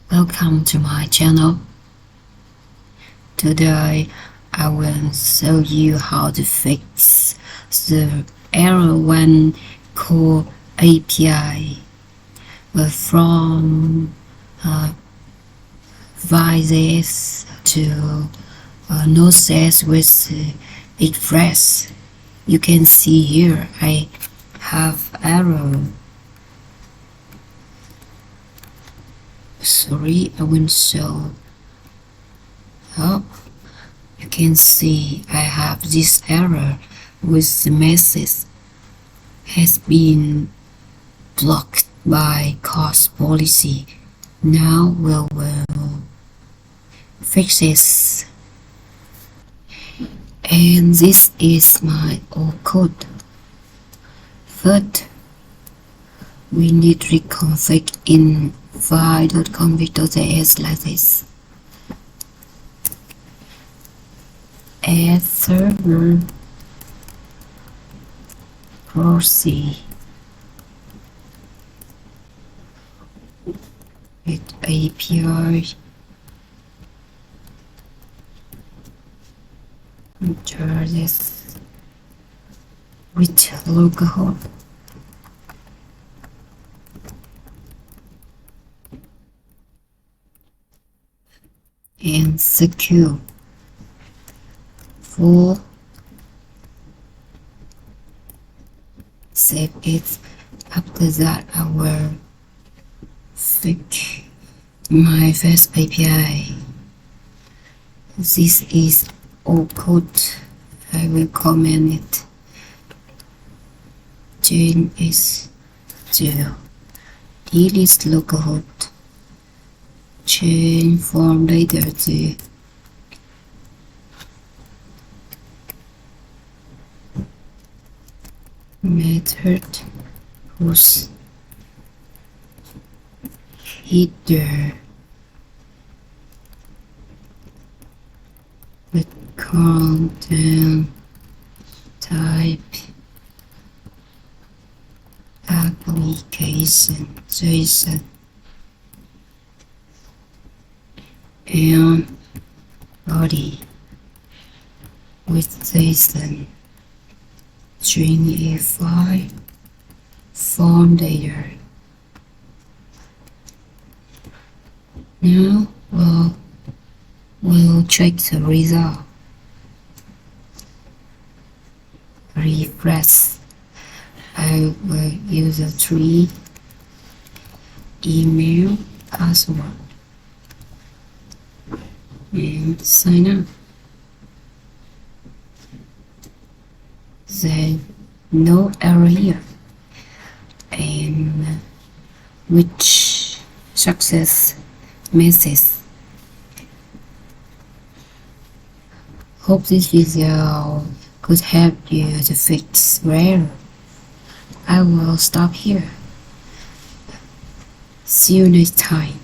Welcome to my channel. Today I will show you how to fix the error when call API from Vite.js to Nodejs with Expressjs. You can see here I have error. Sorry, I will show. Oh, you can see I have this error with the message has been blocked by cost policy. Now we will fix this. And this is my old code. First, we need to reconfig in vite.config.js like this. Add server proxy with API Vietjs with localhost. And secure for save it. After that I will fix my first API. This is old code. I will comment it. Change is 0. Delete localhost. Change from data to method push header with content type application JSON and body with JSON string if form data. Now we'll check the result. Refresh. I will use a tree email password and sign up. Then no error here, and which success message. Hope this video could help you to fix error. I will stop here. See you next time.